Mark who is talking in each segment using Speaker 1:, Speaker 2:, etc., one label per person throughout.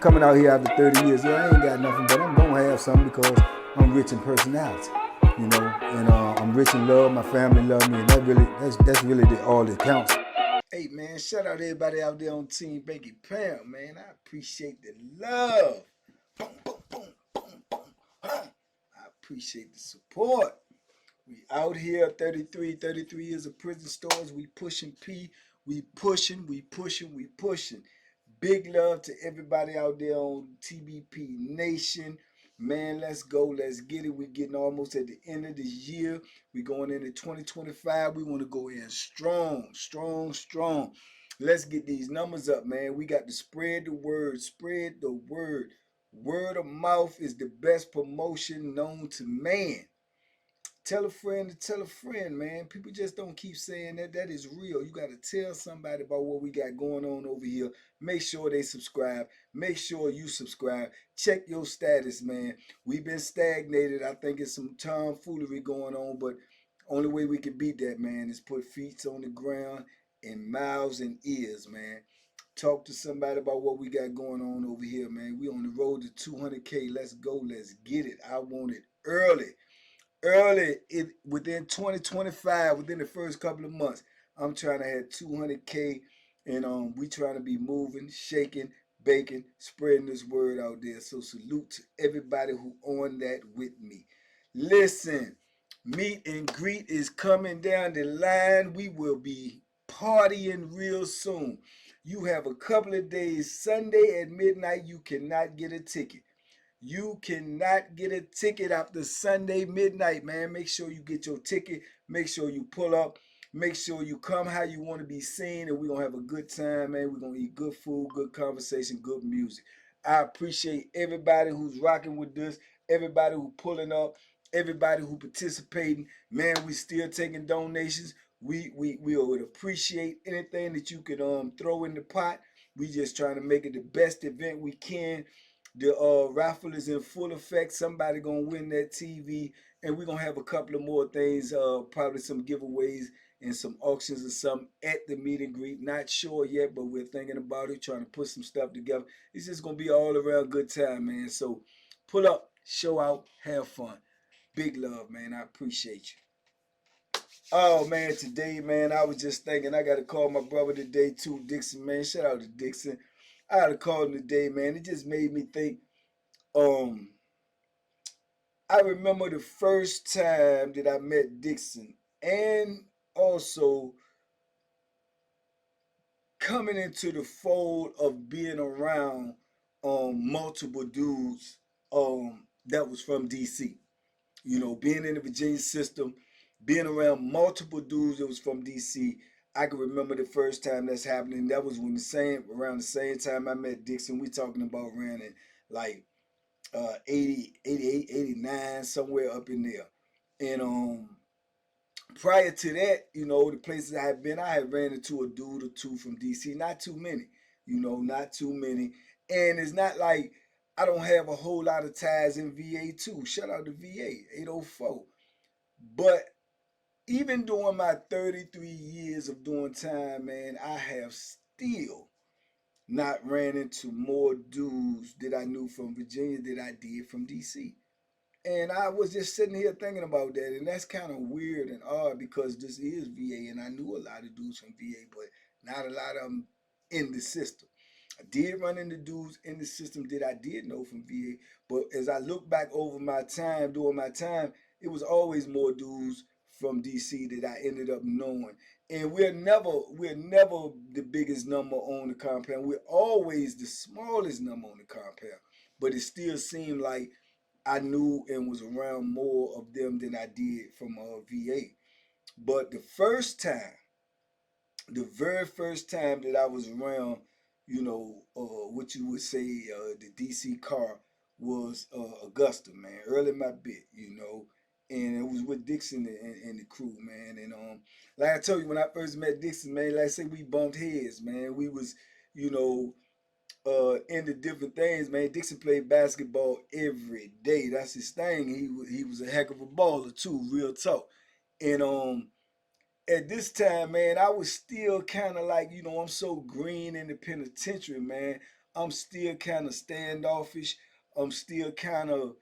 Speaker 1: coming out here after 30 years. Yeah, I ain't got nothing, but I'm gonna have something because I'm rich in personality, you know, and I'm rich in love. My family love me, and that's really all that counts. Hey man, shout out to everybody out there on Team Banky Pound, man. I appreciate the love. Boom, boom, boom, boom, boom. Huh. I appreciate the support. We out here, 33 years of prison stories. We pushing P. We pushing, we pushing, we pushing. Big love to everybody out there on TBP Nation. Man, let's go. Let's get it. We're getting almost at the end of this year. We're going into 2025. We want to go in strong, strong, strong. Let's get these numbers up, man. We got to spread the word. Spread the word. Word of mouth is the best promotion known to man. Tell a friend to tell a friend, man. People just don't keep saying that. That is real. You got to tell somebody about what we got going on over here. Make sure they subscribe. Make sure you subscribe. Check your status, man. We've been stagnated. I think it's some tomfoolery going on, but only way we can beat that, man, is put feet on the ground and mouths and ears, man. Talk to somebody about what we got going on over here, man. We on the road to 200K. Let's go. Let's get it. I want it early within 2025, within the first couple of months. I'm trying to have 200K, and we trying to be moving, shaking, baking, spreading this word out there. So salute to everybody who on that with me. Listen, meet and greet is coming down the line. We will be partying real soon. You have a couple of days. Sunday at midnight, you cannot get a ticket. You cannot get a ticket after Sunday midnight, man. Make sure you get your ticket. Make sure you pull up. Make sure you come how you want to be seen, and we're going to have a good time, man. We're going to eat good food, good conversation, good music. I appreciate everybody who's rocking with this, everybody who pulling up, everybody who participating. Man, we still taking donations. We would appreciate anything that you could throw in the pot. We just trying to make it the best event we can. The raffle is in full effect. Somebody gonna win that TV, and we're gonna have a couple of more things, probably some giveaways and some auctions or something at the meet and greet. Not sure yet, but we're thinking about it, trying to put some stuff together. It's just gonna be all around good time, man. So pull up, show out, have fun. Big love, man. I appreciate you. Oh man, today, man, I was just thinking I gotta call my brother today too, Dixon, man. Shout out to Dixon. I gotta call him today, man. It just made me think. Um, I remember the first time that I met Dixon, and also coming into the fold of being around multiple dudes that was from DC. You know, being in the Virginia system, being around multiple dudes that was from DC. I can remember the first time that's happening. That was when around the same time I met Dixon. We talking about around in like 80, 88, 89, somewhere up in there. And prior to that, you know, the places I had been, I had ran into a dude or two from DC. Not too many, you know, not too many. And it's not like I don't have a whole lot of ties in VA too. Shout out to VA 804. But even during my 33 years of doing time, man, I have still not ran into more dudes that I knew from Virginia that I did from DC. And I was just sitting here thinking about that, and that's kind of weird and odd because this is VA, and I knew a lot of dudes from VA, but not a lot of them in the system. I did run into dudes in the system that I did know from VA, but as I look back over my time, during my time, it was always more dudes from DC that I ended up knowing. And we're never the biggest number on the compound. We're always the smallest number on the compound. But it still seemed like I knew and was around more of them than I did from VA. But the very first time that I was around, you know, what you would say the DC car was Augusta, man, early in my bit, you know, and it was with Dixon and the crew, man. And like I told you, when I first met Dixon, man, like I say, we bumped heads, man. We was, you know, into different things, man. Dixon played basketball every day. That's his thing. He was a heck of a baller too, real talk. And at this time, man, I was still kind of like, you know, I'm so green in the penitentiary, man. I'm still kind of standoffish. I'm still kind of,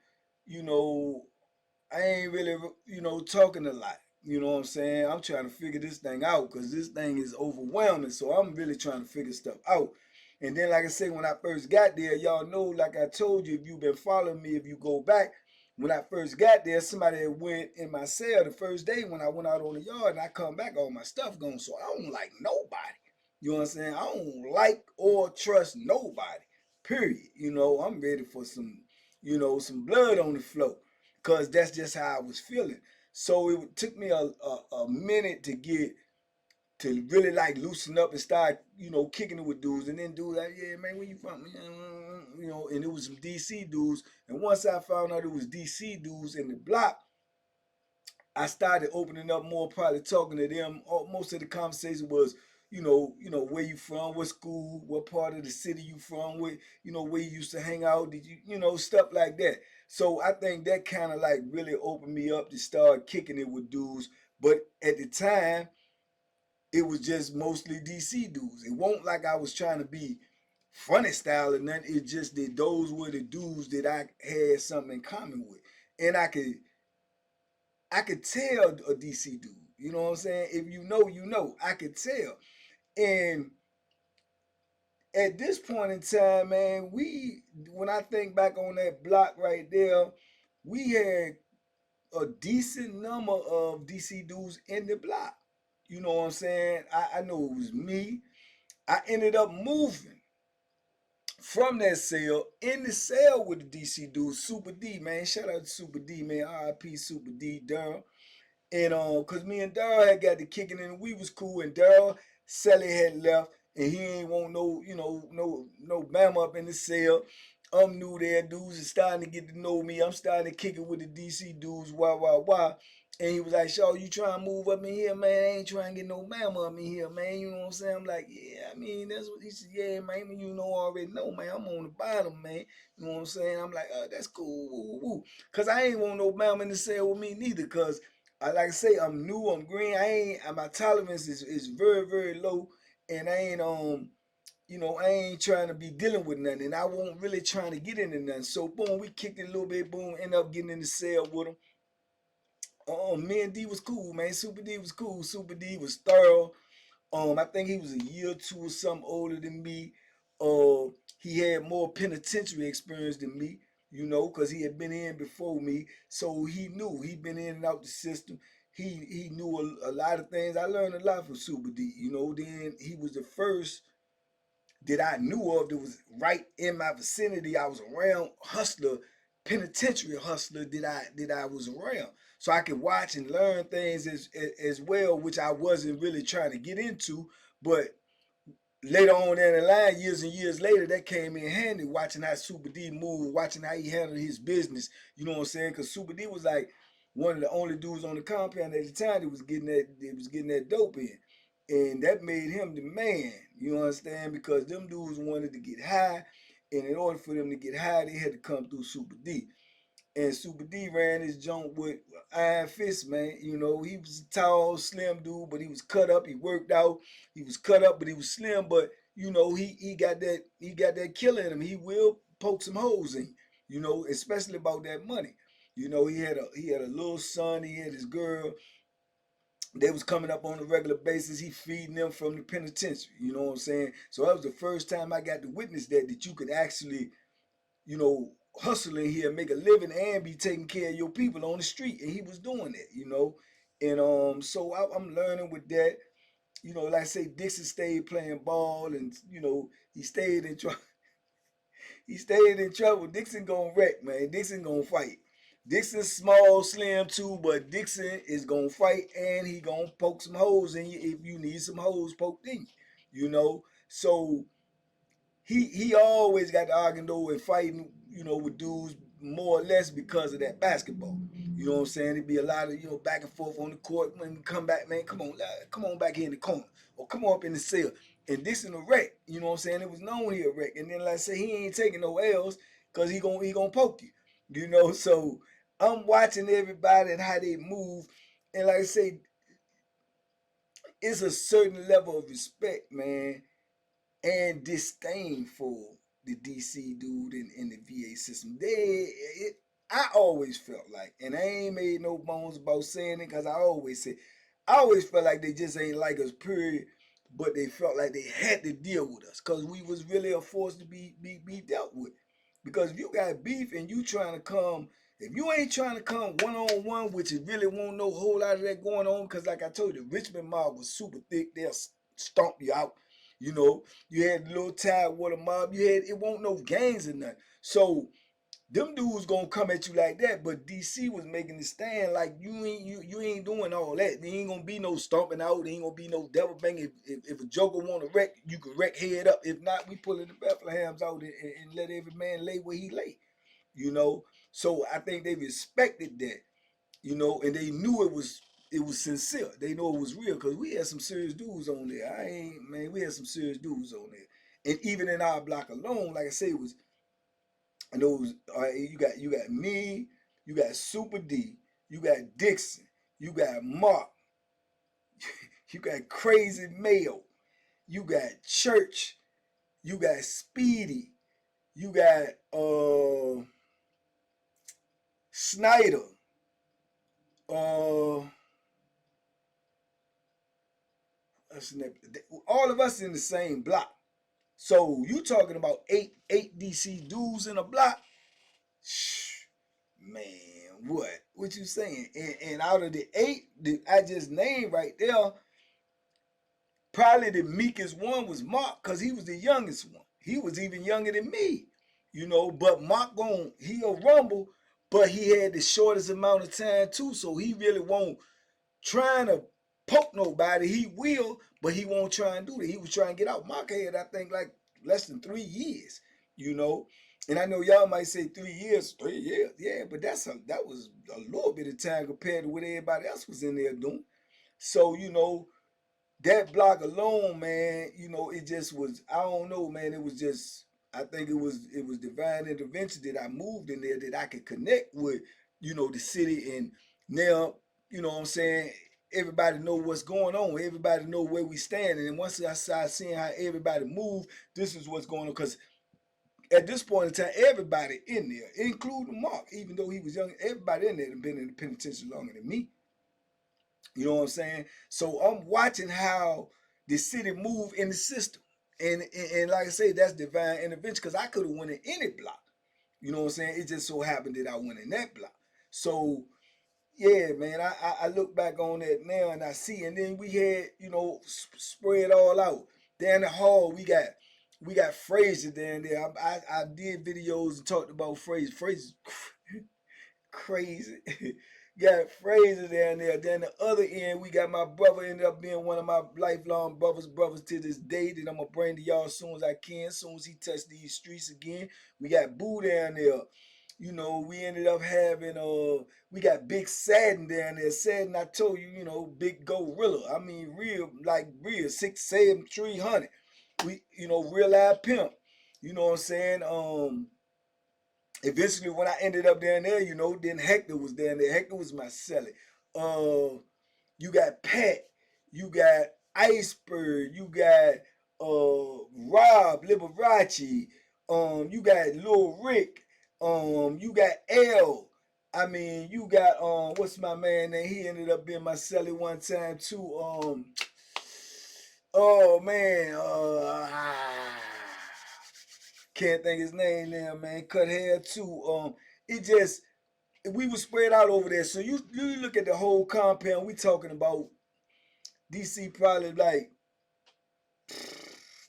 Speaker 1: you know, I ain't really, talking a lot. You know what I'm saying? I'm trying to figure this thing out because this thing is overwhelming. So I'm really trying to figure stuff out. And then, like I said, when I first got there, y'all know, like I told you, if you've been following me, if you go back, when I first got there, somebody had went in my cell the first day when I went out on the yard, and I come back, all my stuff gone. So I don't like nobody. You know what I'm saying? I don't like or trust nobody. Period. I'm ready for some blood on the floor because that's just how I was feeling. So it took me a minute to really like loosen up and start, kicking it with dudes. And then dudes like, yeah, man, where you from? And it was some DC dudes. And once I found out it was DC dudes in the block, I started opening up more, probably talking to them. Most of the conversation was, where you from, what school, what part of the city you from, where you used to hang out, did you, stuff like that. So I think that kind of like really opened me up to start kicking it with dudes. But at the time, it was just mostly DC dudes. It won't like I was trying to be funny style or nothing. It's just that those were the dudes that I had something in common with, and I could tell a DC dude. You know what I'm saying? If you know, you know. I could tell. And at this point in time, man, when I think back on that block right there, we had a decent number of DC dudes in the block. You know what I'm saying? I know it was me. I ended up moving from that cell in the cell with the DC dude, Super D, man. Shout out to Super D, man. RIP Super D, Durham. And cause me and Daryl had got to kicking in, and we was cool. And Daryl, Sally had left, and he ain't want no Bama up in the cell. I'm new there, dudes is starting to get to know me. I'm starting to kick it with the DC dudes, why. And he was like, Shaw, you trying to move up in here, man? I ain't trying to get no Bama up in here, man. You know what I'm saying? I'm like, yeah, I mean, that's what he said. Yeah, man, you know, already know, man. I'm on the bottom, man. You know what I'm saying? I'm like, that's cool, woo, woo. Cause I ain't want no Bama in the cell with me neither, cause I like to say I'm new, I'm green. I ain't my tolerance is very, very low, and I ain't trying to be dealing with nothing, and I won't really trying to get into nothing. So boom, we kicked it a little bit, boom, end up getting in the cell with him. Me and D was cool, man. Super D was cool. Super D was thorough. I think he was a year or two or something older than me. Uh, he had more penitentiary experience than me, because he had been in before me. So he knew he'd been in and out the system. He knew a lot of things. I learned a lot from Super D. Then he was the first that I knew of that was right in my vicinity. I was around hustler, penitentiary hustler that I was around. So I could watch and learn things as well, which I wasn't really trying to get into. But later on down the line, years and years later, that came in handy watching how Super D moved, watching how he handled his business. You know what I'm saying? Because Super D was like one of the only dudes on the compound at the time that was getting that dope in. And that made him the man. You understand? Because them dudes wanted to get high. And in order for them to get high, they had to come through Super D. And Super D ran his junk with iron fist, man. He was a tall, slim dude, but he was cut up. He worked out. He was cut up, but he was slim. But he got that killer in him. He will poke some holes in you. Especially about that money. He had a little son. He had his girl. They was coming up on a regular basis. He feeding them from the penitentiary. You know what I'm saying? So that was the first time I got to witness that you could actually hustle in here, make a living, and be taking care of your people on the street. And he was doing that. And so I'm learning with that. Like I say, Dixon stayed playing ball, and he stayed in trouble. He stayed in trouble. Dixon gonna wreck, man. Dixon gonna fight. Dixon's small, slim too, but Dixon is gonna fight, and he gonna poke some holes in you if you need some holes poked in you. So he always got to arguing though and fighting, with dudes more or less because of that basketball. You know what I'm saying? It'd be a lot of, back and forth on the court. When we come back, man, come on back here in the corner. Or come on up in the cell. And this in a wreck. You know what I'm saying? It was known he a wreck. And then like I say, he ain't taking no L's because he gonna poke you. So I'm watching everybody and how they move. And like I say, it's a certain level of respect, man, and disdain for the DC dude in the VA system. I always felt like, and I ain't made no bones about saying it because I always felt like they just ain't like us, period. But they felt like they had to deal with us because we was really a force to be dealt with. Because if you got beef and you trying to come, if you ain't trying to come one on one, which is really won't no whole lot of that going on, because like I told you, the Richmond mob was super thick. They'll stomp you out. You know, you had the little Tidewater mob. It won't no gangs or nothing. So them dudes gonna come at you like that, but DC was making the stand like you ain't doing all that. There ain't gonna be no stomping out. There ain't gonna be no devil banging. If a joker want to wreck, you can wreck head up. If not, we pulling the Bethlehams out and let every man lay where he lay. You know, so I think they respected that. You know, and they knew it was sincere. They know it was real because we had some serious dudes on there. We had some serious dudes on there, and even in our block alone, like I say, it was. And those, you got me, you got Super D, you got Dixon, you got Mark, you got Crazy Mayo, you got Church, you got Speedy, you got Snyder, uh all of us in the same block. So you talking about eight DC dudes in a block? Shh, man, what you saying? And out of the eight that I just named right there, probably the meekest one was Mark, because he was the youngest one. He was even younger than me, you know. But Mark he'll rumble, but he had the shortest amount of time too, so he really won't trying to poke nobody. He will, but he won't try and do that. He was trying to get out. Mark had, I think, like less than 3 years, you know. And I know y'all might say 3 years, 3 years, yeah, but that was a little bit of time compared to what everybody else was in there doing. So, you know, that block alone, man, you know, it just was, I don't know, man, it was just, I think it was divine intervention that I moved in there that I could connect with, you know, the city. And now, you know what I'm saying, everybody know what's going on. Everybody know where we stand. And then once I started seeing how everybody move, this is what's going on. Because at this point in time, everybody in there, including Mark, even though he was young, everybody in there had been in the penitentiary longer than me. You know what I'm saying? So I'm watching how the city move in the system. And like I say, that's divine intervention because I could have went in any block. You know what I'm saying? It just so happened that I went in that block. So yeah, man, I look back on that now and I see, and then we had, you know, spread all out. Down the hall, we got Fraser down there. I did videos and talked about Fraser. Fraser's crazy. Got Fraser down there. Then the other end, we got my brother, ended up being one of my lifelong brothers to this day that I'm gonna bring to y'all as soon as I can, as soon as he touched these streets again. We got Boo down there. You know, we ended up having we got Big Sadden down there. Sadden, I told you, you know, big gorilla. I mean, real 6'7", 300. We, you know, real live pimp. You know what I'm saying? Eventually when I ended up down there, you know, then Hector was down there. Hector was my celly. You got Pat, you got Iceberg, you got Rob Liberace, you got Lil Rick, you got L. I mean, you got what's my man name? He ended up being my celly one time too. Oh man, can't think his name now, man. Cut hair too. It just we were spread out over there. So you look at the whole compound. We talking about DC probably like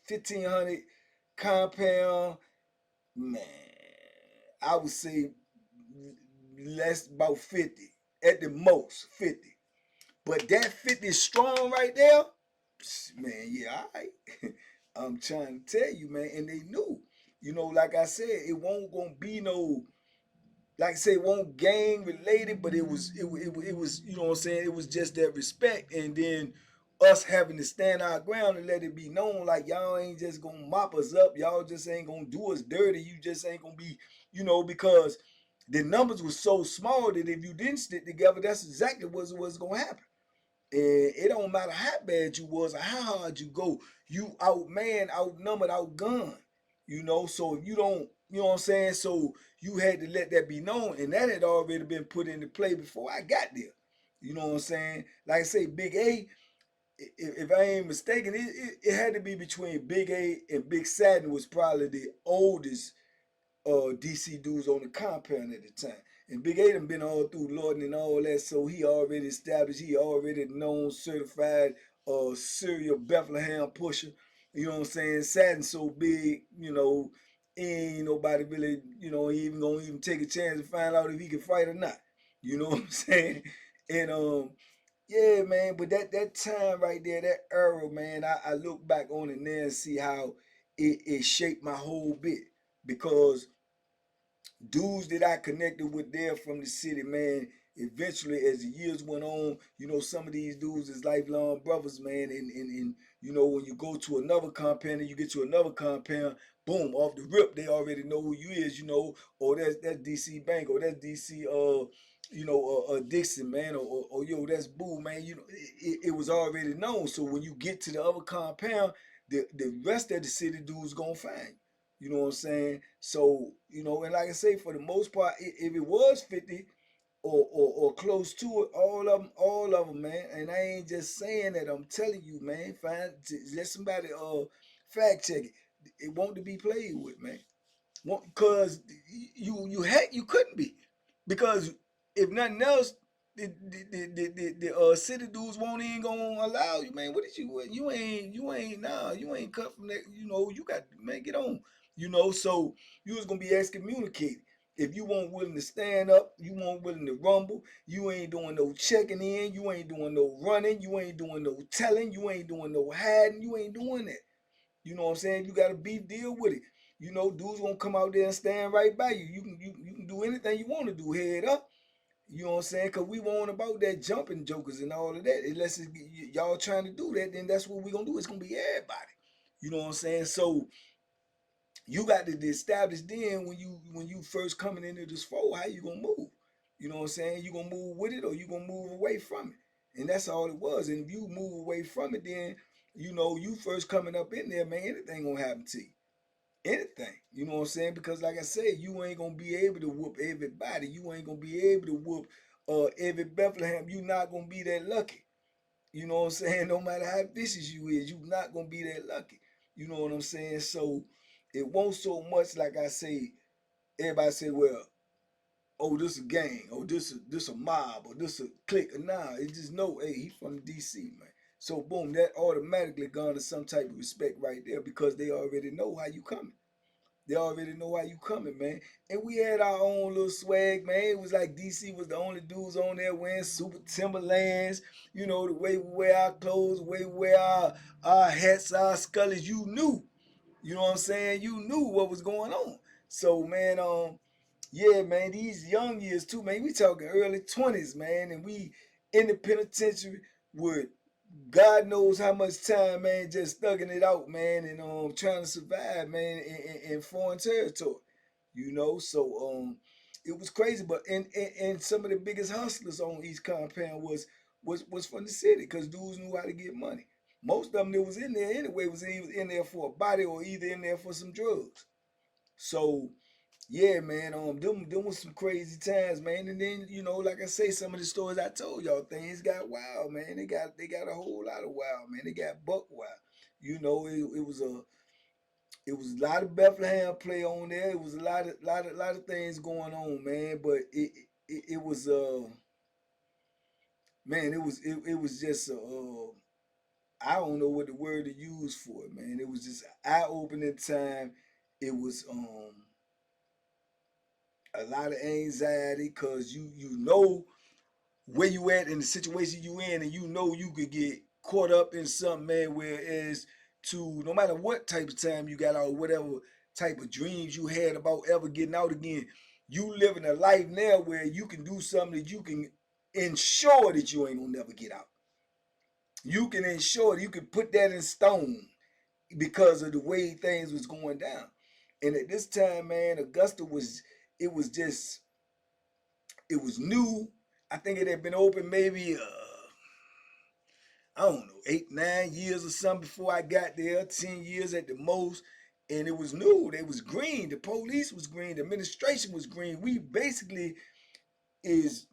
Speaker 1: 1,500 compound. Man, I would say less about 50 at the most 50. But that 50 is strong right there. Man, yeah, all right. I'm trying to tell you, man, and they knew. You know, like I said, it won't gonna be no, like I say, it won't gang related, but it was you know what I'm saying, it was just that respect, and then us having to stand our ground and let it be known like y'all ain't just gonna mop us up, y'all just ain't gonna do us dirty, you just ain't gonna be, you know, because the numbers were so small that if you didn't stick together, that's exactly what was gonna happen. And it don't matter how bad you was or how hard you go, you outman, outnumbered, outgunned. So if you don't, you know what I'm saying? So you had to let that be known, and that had already been put into play before I got there. You know what I'm saying? Like I say, Big A, if I ain't mistaken, it had to be between Big A and Big Satin was probably the oldest DC dudes on the compound at the time. And Big A done been all through Lord and all that, so he already established, he already known, certified serial Bethlehem pusher. You know what I'm saying? Satin so big, ain't nobody really, even gonna even take a chance to find out if he can fight or not. You know what I'm saying? And yeah, man, but that time right there, that era, man, I look back on it now and see how it shaped my whole bit because dudes that I connected with there from the city, man, eventually as the years went on, some of these dudes is lifelong brothers, man. And when you go to another compound and you get to another compound, boom, off the rip, they already know who you is, or that's DC Bank, or that's DC Dixon, man, or yo, that's Boo, man. It was already known. So when you get to the other compound, the rest of the city dudes gonna find you. You know what I'm saying? So, and like I say, for the most part, if it was 50 or close to it, all of them, man. And I ain't just saying that, I'm telling you, man. Let somebody fact check it. It won't to be played with, man. Because you couldn't be, because if nothing else, the city dudes won't even gonna allow you, man. What did you ain't cut from that. You got, man, get on. So you was gonna be excommunicated if you weren't willing to stand up, you weren't willing to rumble, you ain't doing no checking in, you ain't doing no running, you ain't doing no telling, you ain't doing no hiding, you ain't doing that. You know what I'm saying? You got to be deal with it. Dudes gonna come out there and stand right by you. You can do anything you want to do, head up. You know what I'm saying? Cause we want about that jumping jokers and all of that. Unless y'all trying to do that, then that's what we gonna do. It's gonna be everybody. You know what I'm saying? So you got to establish then when you first coming into this fold, how you gonna move. You know what I'm saying? You gonna move with it or you gonna move away from it. And that's all it was. And if you move away from it, then you first coming up in there, man, anything gonna happen to you. Anything. You know what I'm saying? Because like I said, you ain't gonna be able to whoop everybody. You ain't gonna be able to whoop every Bethlehem. You not gonna be that lucky. You know what I'm saying? No matter how vicious you is, you not gonna be that lucky. You know what I'm saying? So it won't so much like I say, everybody say, well, oh, this a gang, or this a mob, or this a clique. Nah, it just know, hey, he from DC, man. So boom, that automatically garner some type of respect right there because they already know how you coming. They already know how you coming, man. And we had our own little swag, man. It was like DC was the only dudes on there wearing super Timberlands. The way we wear our clothes, the way we wear our hats, our scullies. You knew. You know what I'm saying? You knew what was going on. So, man, yeah, man, these young years too, man. We talking early 20s, man, and we in the penitentiary with God knows how much time, man, just thugging it out, man, and trying to survive, man, in foreign territory. So it was crazy. But and some of the biggest hustlers on East Compound was from the city, because dudes knew how to get money. Most of them that was in there anyway was either in there for a body or either in there for some drugs. So yeah, man, them was some crazy times, man. And then, like I say, some of the stories I told y'all, things got wild, man. They got a whole lot of wild, man. They got buck wild. It was a lot of Bethlehem play on there. It was a lot of things going on, man. But it was man, it was just I don't know what the word to use for it, man. It was just eye opening time. It was a lot of anxiety because you know where you at in the situation you in, and you could get caught up in something, man. Whereas to no matter what type of time you got out, whatever type of dreams you had about ever getting out again, you living a life now where you can do something that you can ensure that you ain't gonna never get out. You can ensure that you can put that in stone because of the way things was going down. And at this time, man, Augusta it was just it was new. I think it had been open maybe I don't know, 8, 9 years or something before I got there, 10 years at the most. And it was new. They was green. The police was green. The administration was green. We basically is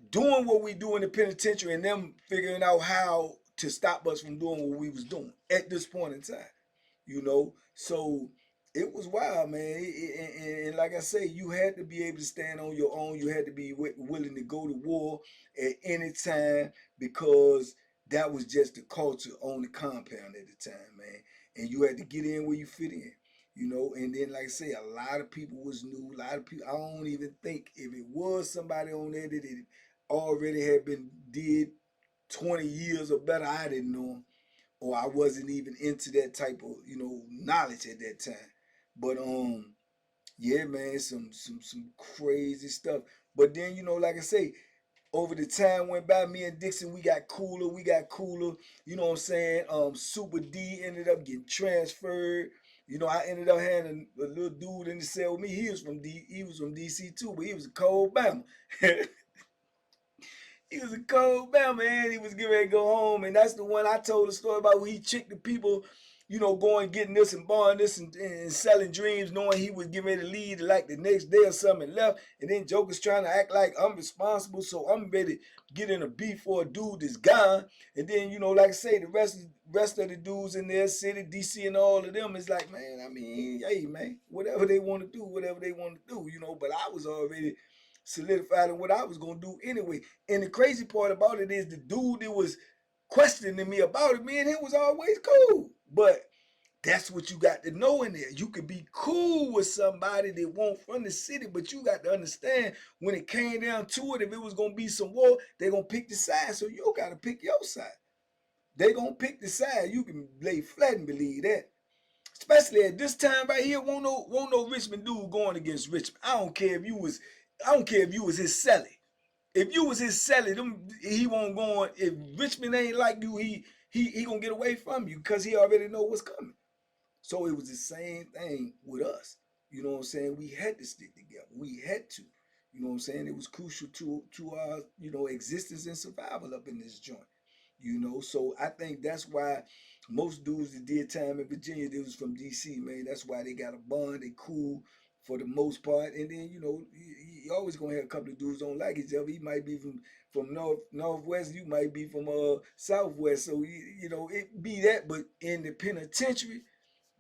Speaker 1: doing what we do in the penitentiary and them figuring out how to stop us from doing what we was doing at this point in time. So it was wild, man. And like I say, you had to be able to stand on your own. You had to be willing to go to war at any time because that was just the culture on the compound at the time, man. And you had to get in where you fit in. And then like I say, a lot of people was new. A lot of people, I don't even think if it was somebody on there that it already had been did 20 years or better, I didn't know them, or I wasn't even into that type of knowledge at that time. But yeah, man, some crazy stuff. But then like I say, over the time went by, me and Dixon, we got cooler. You know what I'm saying? Super D ended up getting transferred. I ended up having a little dude in the cell with me. He was from DC too, but he was a cold Bama. He was a cold Bama, man. He was getting ready to go home, and that's the one I told the story about where he tricked the people, going getting this and buying this and selling dreams, knowing he was getting ready to leave like the next day or something and left. And then Joker's trying to act like I'm responsible, so I'm ready to get in a beef for a dude that's gone. And then, like I say, the rest of the dudes in their city, DC and all of them is like, man, I mean, hey, man, whatever they want to do, But I was already solidified in what I was gonna do anyway. And the crazy part about it is the dude that was questioning me about it, me and him was always cool. But that's what you got to know in there. You could be cool with somebody that won't from the city, but you got to understand when it came down to it, if it was gonna be some war, they're gonna pick the side. So you gotta pick your side. They gonna pick the side. You can lay flat and believe that. Especially at this time right here, won't no Richmond dude going against Richmond. I don't care if you was his celly. If you was his celly, he won't go on. If Richmond ain't like you, he gonna get away from you because he already know what's coming. So it was the same thing with us. You know what I'm saying? We had to stick together. We had to. You know what I'm saying? It was crucial to our, existence and survival up in this joint. So I think that's why most dudes that did time in Virginia, they was from DC, man. That's why they got a bond, they cool for the most part. And then, you always gonna have a couple of dudes don't like each other. He might be from northwest, you might be from southwest. So it be that, but in the penitentiary,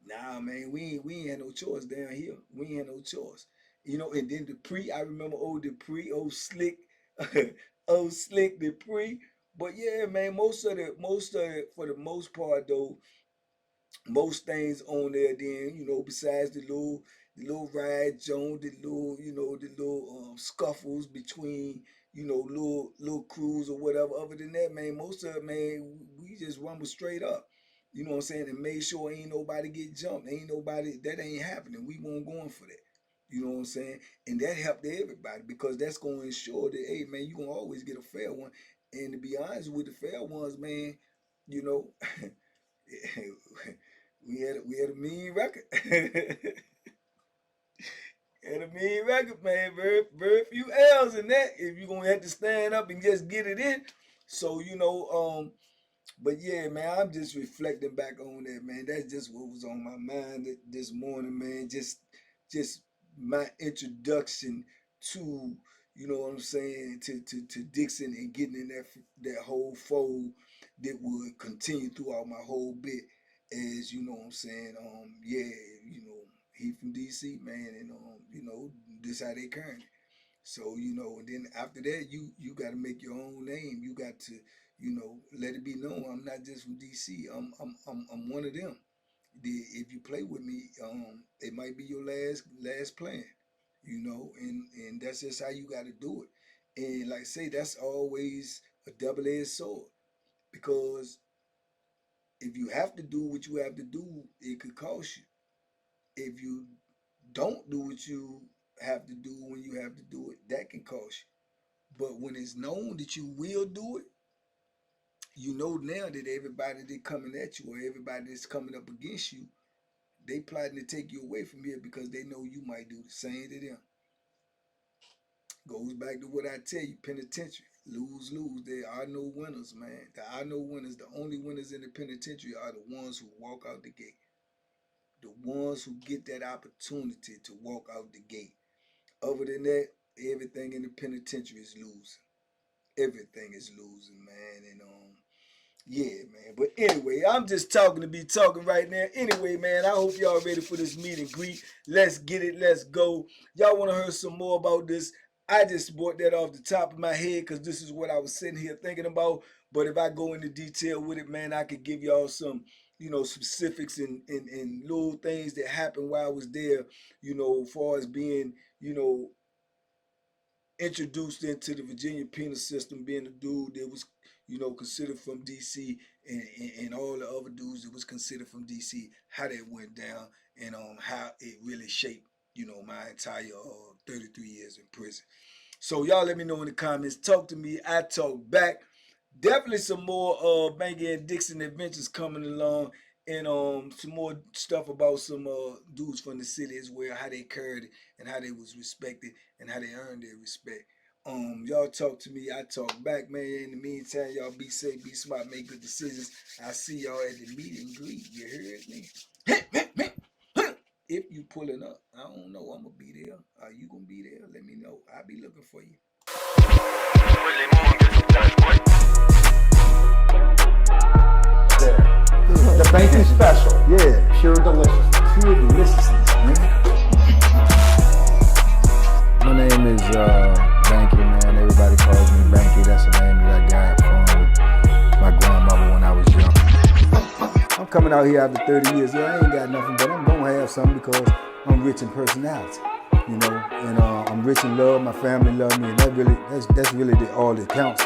Speaker 1: nah, man, we ain't had no choice down here. We ain't had no choice. And then Dupree, I remember old Dupree, old Slick, old Slick Dupree. But yeah, man, for the most part though, most things on there then, besides the little ride Jones, the little scuffles between, little crews or whatever. Other than that, man, most of it, man, we just rumble straight up. You know what I'm saying? And made sure ain't nobody get jumped. Ain't nobody that ain't happening. We won't going for that. You know what I'm saying? And that helped everybody because that's gonna ensure that, hey man, you gonna always get a fair one. And to be honest with the fair ones, man, you know, we had a mean record. Had a mean record, man. Very few L's in that. If you're gonna have to stand up and just get it in. So, but yeah, man, I'm just reflecting back on that, man. That's just what was on my mind this morning, man. Just my introduction to, what I'm saying, to Dixon and getting in that whole fold that would continue throughout my whole bit. As you know what I'm saying, yeah, he from DC, man, and this how they current. So, and then after that, you got to make your own name. You got to, let it be known. I'm not just from DC. I'm one of them. If you play with me, it might be your last plan, and that's just how you got to do it. And like I say, that's always a double-edged sword because if you have to do what you have to do, it could cost you. If you don't do what you have to do when you have to do it, that can cost you. But when it's known that you will do it, you know now that everybody that coming at you or everybody that's coming up against you, they plotting to take you away from here because they know you might do the same to them. Goes back to what I tell you, penitentiary. Lose, lose. There are no winners, man. There are no winners. The only winners in the penitentiary are the ones who walk out the gate. the ones who get that opportunity to walk out the gate. Other than that, everything in the penitentiary is losing. Everything is losing, man. And yeah, man. But anyway, I'm just talking to be talking right now. Anyway, man, I hope y'all ready for this meet and greet. Let's get it. Let's go. Y'all want to hear some more about this? I just brought that off the top of my head because this is what I was sitting here thinking about. But if I go into detail with it, man, I could give y'all some, specifics and little things that happened while I was there, as far as being, introduced into the Virginia penal system, being a dude that was, considered from DC, and all the other dudes that was considered from DC, how that went down, and how it really shaped, my entire 33 years in prison. So y'all let me know in the comments. Talk to me. I talk back. Definitely some more Banky and Dixon adventures coming along, and some more stuff about some dudes from the city as well, how they carried it and how they was respected and how they earned their respect. Y'all talk to me, I talk back, man. In the meantime, y'all be safe, be smart, make good decisions. I see y'all at the meet and greet. You heard me? If you pulling up, I don't know. I'm gonna be there. Are you gonna be there? Let me know. I'll be looking for you.
Speaker 2: The Banky special.
Speaker 1: Yeah.
Speaker 2: Pure deliciousness.
Speaker 1: Pure deliciousness, man. My name is Banky, man. Everybody calls me Banky. That's the name that I got from my grandmother when I was young. I'm coming out here after 30 years. Yeah, I ain't got nothing, but I'm gonna have something because I'm rich in personality, and I'm rich in love. My family love me, and that's really all that counts.